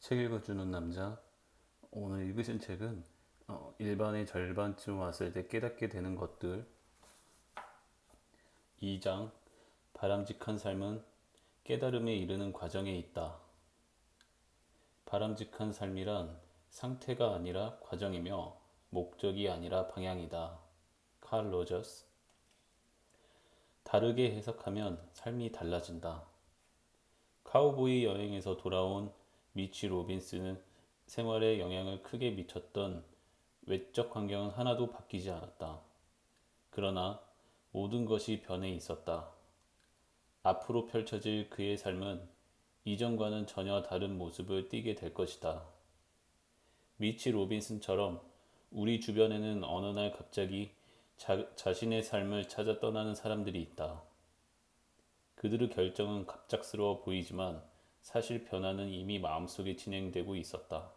책 읽어주는 남자. 오늘 읽으신 책은 일반의 절반쯤 왔을 때 깨닫게 되는 것들. 2장. 바람직한 삶은 깨달음에 이르는 과정에 있다. 바람직한 삶이란 상태가 아니라 과정이며 목적이 아니라 방향이다. 칼 로저스. 다르게 해석하면 삶이 달라진다. 카우보이 여행에서 돌아온 미치 로빈스는 생활에 영향을 크게 미쳤던 외적 환경은 하나도 바뀌지 않았다. 그러나 모든 것이 변해 있었다. 앞으로 펼쳐질 그의 삶은 이전과는 전혀 다른 모습을 띠게 될 것이다. 미치 로빈슨처럼 우리 주변에는 어느 날 갑자기 자신의 삶을 찾아 떠나는 사람들이 있다. 그들의 결정은 갑작스러워 보이지만 사실 변화는 이미 마음속에 진행되고 있었다.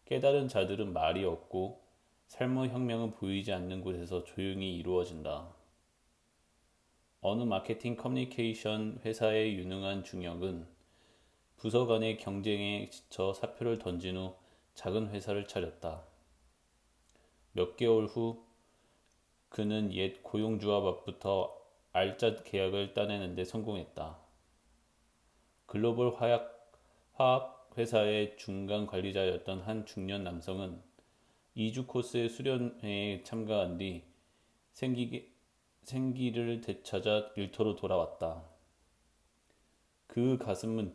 깨달은 자들은 말이 없고 삶의 혁명은 보이지 않는 곳에서 조용히 이루어진다. 어느 마케팅 커뮤니케이션 회사의 유능한 중역은 부서 간의 경쟁에 지쳐 사표를 던진 후 작은 회사를 차렸다. 몇 개월 후 그는 옛 고용주와 맞붙어 알짜 계약을 따내는 데 성공했다. 글로벌 화학 회사의 중간 관리자였던 한 중년 남성은 2주 코스의 수련회에 참가한 뒤 생기를 되찾아 일터로 돌아왔다. 그 가슴은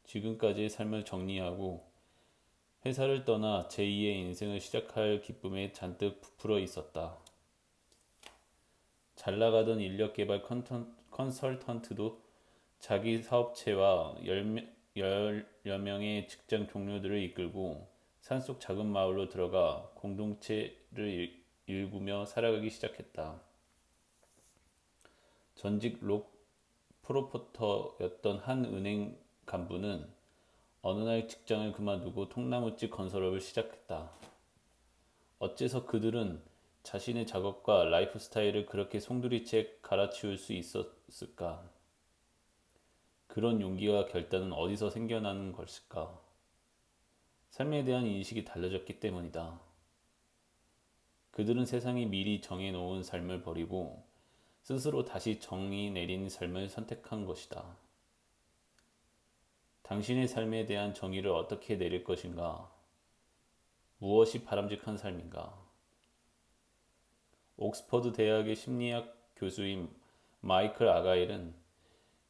지금까지의 삶을 정리하고 회사를 떠나 제2의 인생을 시작할 기쁨에 잔뜩 부풀어 있었다. 잘 나가던 인력개발 컨설턴트도 자기 사업체와 10여 명의 직장 동료들을 이끌고 산속 작은 마을로 들어가 공동체를 일구며 살아가기 시작했다. 전직 록 프로포터였던 한 은행 간부는 어느 날 직장을 그만두고 통나무집 건설업을 시작했다. 어째서 그들은 자신의 작업과 라이프 스타일을 그렇게 송두리째 갈아치울 수 있었을까? 그런 용기와 결단은 어디서 생겨나는 것일까? 삶에 대한 인식이 달라졌기 때문이다. 그들은 세상이 미리 정해놓은 삶을 버리고 스스로 다시 정의 내린 삶을 선택한 것이다. 당신의 삶에 대한 정의를 어떻게 내릴 것인가? 무엇이 바람직한 삶인가? 옥스퍼드 대학의 심리학 교수인 마이클 아가일은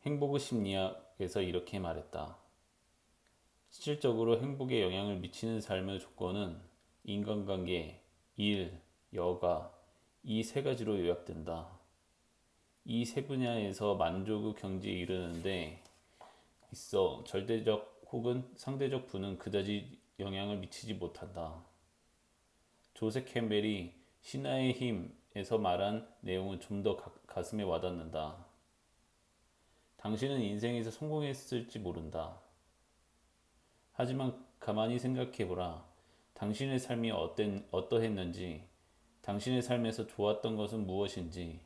행복의 심리학에서 이렇게 말했다. 실질적으로 행복에 영향을 미치는 삶의 조건은 인간관계, 일, 여가, 이 세 가지로 요약된다. 이 세 분야에서 만족의 경지에 이르는데 있어 절대적 혹은 상대적 부는 그다지 영향을 미치지 못한다. 조셉 캠벨이 신화의 힘에서 말한 내용은 좀 더 가슴에 와닿는다. 당신은 인생에서 성공했을지 모른다. 하지만 가만히 생각해보라. 당신의 삶이 어떠했는지, 당신의 삶에서 좋았던 것은 무엇인지,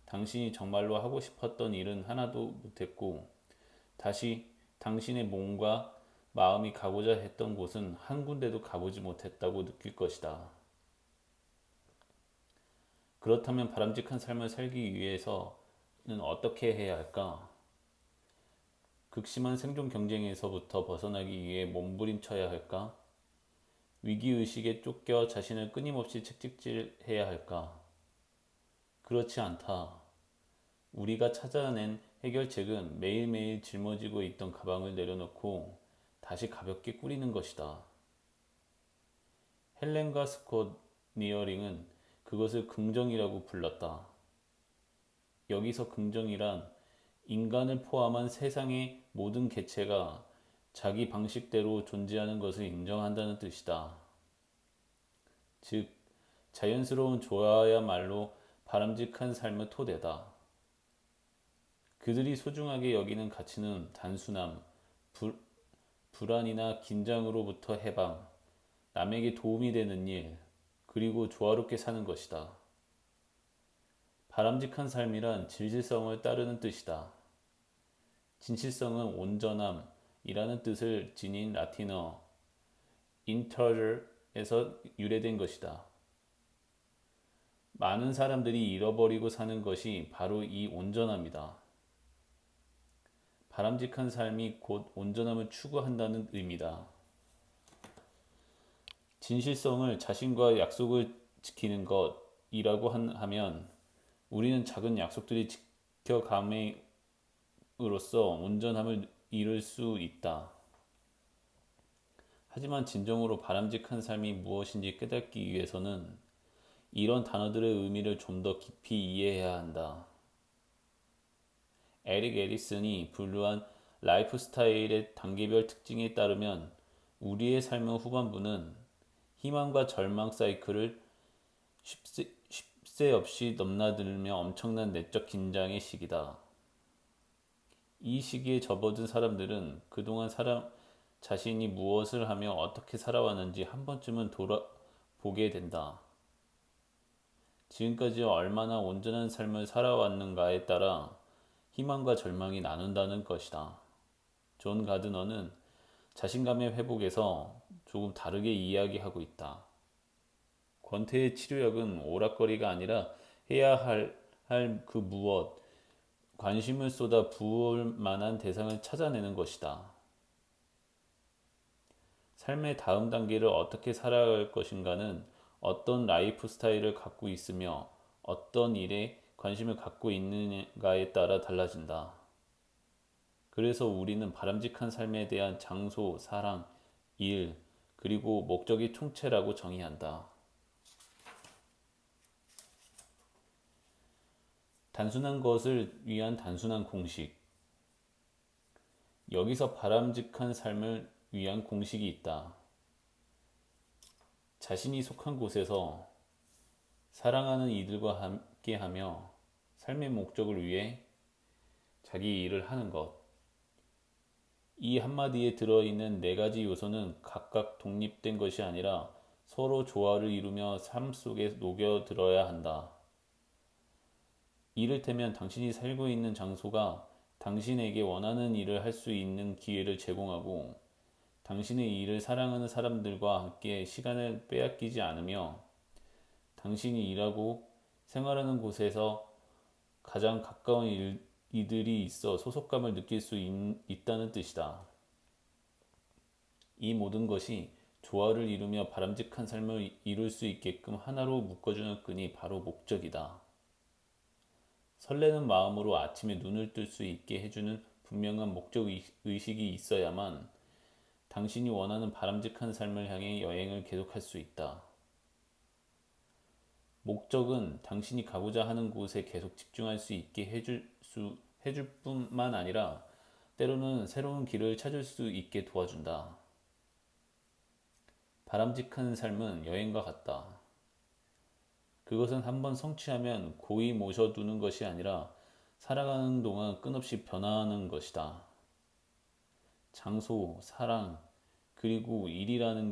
당신이 정말로 하고 싶었던 일은 하나도 못했고, 다시 당신의 몸과 마음이 가고자 했던 곳은 한 군데도 가보지 못했다고 느낄 것이다. 그렇다면 바람직한 삶을 살기 위해서는 어떻게 해야 할까? 극심한 생존 경쟁에서부터 벗어나기 위해 몸부림쳐야 할까? 위기의식에 쫓겨 자신을 끊임없이 채찍질해야 할까? 그렇지 않다. 우리가 찾아낸 해결책은 매일매일 짊어지고 있던 가방을 내려놓고 다시 가볍게 꾸리는 것이다. 헬렌과 스콧 니어링은 그것을 긍정이라고 불렀다. 여기서 긍정이란 인간을 포함한 세상의 모든 개체가 자기 방식대로 존재하는 것을 인정한다는 뜻이다. 즉, 자연스러운 조화야말로 바람직한 삶의 토대다. 그들이 소중하게 여기는 가치는 단순함, 불안이나 긴장으로부터 해방, 남에게 도움이 되는 일, 그리고 조화롭게 사는 것이다. 바람직한 삶이란 진실성을 따르는 뜻이다. 진실성은 온전함, 이라는 뜻을 지닌 라틴어 integer에서 유래된 것이다. 많은 사람들이 잃어버리고 사는 것이 바로 이 온전함이다. 바람직한 삶이 곧 온전함을 추구한다는 의미다. 진실성을 자신과 약속을 지키는 것이라고 하면 우리는 작은 약속들이 지켜감으로써 온전함을 이룰 수 있다. 하지만 진정으로 바람직한 삶이 무엇인지 깨닫기 위해서는 이런 단어들의 의미를 좀 더 깊이 이해해야 한다. 에릭 에리슨이 분류한 라이프 스타일의 단계별 특징에 따르면 우리의 삶의 후반부는 희망과 절망 사이클을 쉴새 없이 넘나들며 엄청난 내적 긴장의 시기다. 이 시기에 접어든 사람들은 그동안 자신이 무엇을 하며 어떻게 살아왔는지 한 번쯤은 돌아보게 된다. 지금까지 얼마나 온전한 삶을 살아왔는가에 따라 희망과 절망이 나눈다는 것이다. 존 가드너는 자신감의 회복에서 조금 다르게 이야기하고 있다. 권태의 치료약은 오락거리가 아니라 해야 할 그 무엇, 관심을 쏟아 부을 만한 대상을 찾아내는 것이다. 삶의 다음 단계를 어떻게 살아갈 것인가는 어떤 라이프 스타일을 갖고 있으며 어떤 일에 관심을 갖고 있느냐에 따라 달라진다. 그래서 우리는 바람직한 삶에 대한 장소, 사랑, 일, 그리고 목적이 총체라고 정의한다. 단순한 것을 위한 단순한 공식. 여기서 바람직한 삶을 위한 공식이 있다. 자신이 속한 곳에서 사랑하는 이들과 함께하며 삶의 목적을 위해 자기 일을 하는 것. 이 한마디에 들어있는 네 가지 요소는 각각 독립된 것이 아니라 서로 조화를 이루며 삶 속에 녹여들어야 한다. 이를테면 당신이 살고 있는 장소가 당신에게 원하는 일을 할 수 있는 기회를 제공하고 당신의 일을 사랑하는 사람들과 함께 시간을 빼앗기지 않으며 당신이 일하고 생활하는 곳에서 가장 가까운 이들이 있어 소속감을 느낄 수 있다는 뜻이다. 이 모든 것이 조화를 이루며 바람직한 삶을 이룰 수 있게끔 하나로 묶어주는 끈이 바로 목적이다. 설레는 마음으로 아침에 눈을 뜰 수 있게 해주는 분명한 목적 의식이 있어야만 당신이 원하는 바람직한 삶을 향해 여행을 계속할 수 있다. 목적은 당신이 가고자 하는 곳에 계속 집중할 수 있게 해줄 뿐만 아니라 때로는 새로운 길을 찾을 수 있게 도와준다. 바람직한 삶은 여행과 같다. 그것은 한번 성취하면 고이 모셔두는 것이 아니라 살아가는 동안 끝없이 변화하는 것이다. 장소, 사랑, 그리고 일이라는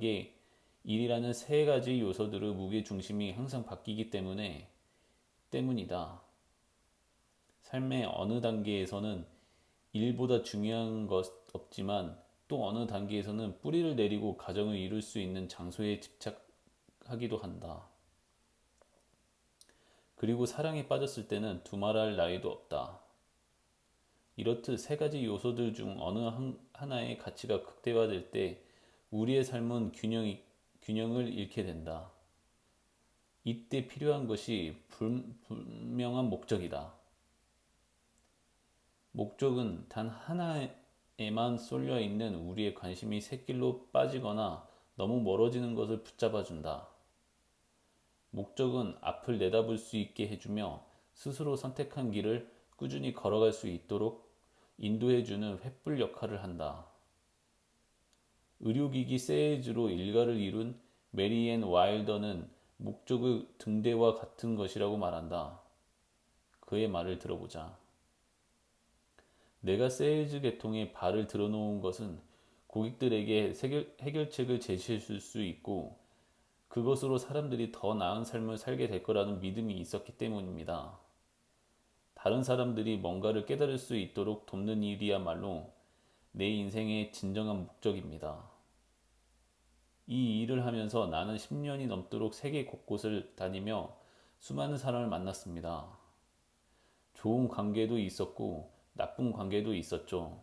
세 가지 요소들의 무게 중심이 항상 바뀌기 때문이다. 삶의 어느 단계에서는 일보다 중요한 것 없지만 또 어느 단계에서는 뿌리를 내리고 가정을 이룰 수 있는 장소에 집착하기도 한다. 그리고 사랑에 빠졌을 때는 두말할 나위도 없다. 이렇듯 세 가지 요소들 중 어느 하나의 가치가 극대화될 때 우리의 삶은 균형을 잃게 된다. 이때 필요한 것이 분명한 목적이다. 목적은 단 하나에만 쏠려 있는 우리의 관심이 샛길로 빠지거나 너무 멀어지는 것을 붙잡아준다. 목적은 앞을 내다볼 수 있게 해주며 스스로 선택한 길을 꾸준히 걸어갈 수 있도록 인도해주는 횃불 역할을 한다. 의료기기 세일즈로 일가를 이룬 메리앤 와일더는 목적의 등대와 같은 것이라고 말한다. 그의 말을 들어보자. 내가 세일즈 계통에 발을 들어놓은 것은 고객들에게 해결책을 제시해 줄 수 있고 그것으로 사람들이 더 나은 삶을 살게 될 거라는 믿음이 있었기 때문입니다. 다른 사람들이 뭔가를 깨달을 수 있도록 돕는 일이야말로 내 인생의 진정한 목적입니다. 이 일을 하면서 나는 10년이 넘도록 세계 곳곳을 다니며 수많은 사람을 만났습니다. 좋은 관계도 있었고 나쁜 관계도 있었죠.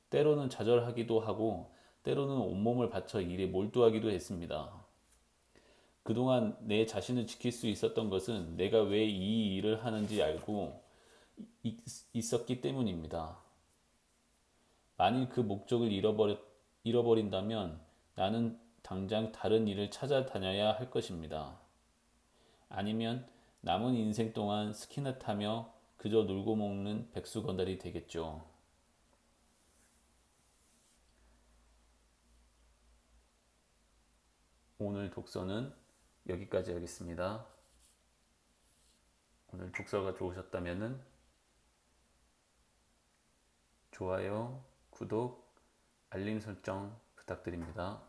때로는 좌절하기도 하고 때로는 온몸을 바쳐 일에 몰두하기도 했습니다. 그동안 내 자신을 지킬 수 있었던 것은 내가 왜 이 일을 하는지 알고 있었기 때문입니다. 만일 그 목적을 잃어버린다면 나는 당장 다른 일을 찾아다녀야 할 것입니다. 아니면 남은 인생 동안 스키나 타며 그저 놀고 먹는 백수건달이 되겠죠. 오늘 독서는 여기까지 하겠습니다. 오늘 독서가 좋으셨다면 좋아요, 구독, 알림 설정 부탁드립니다.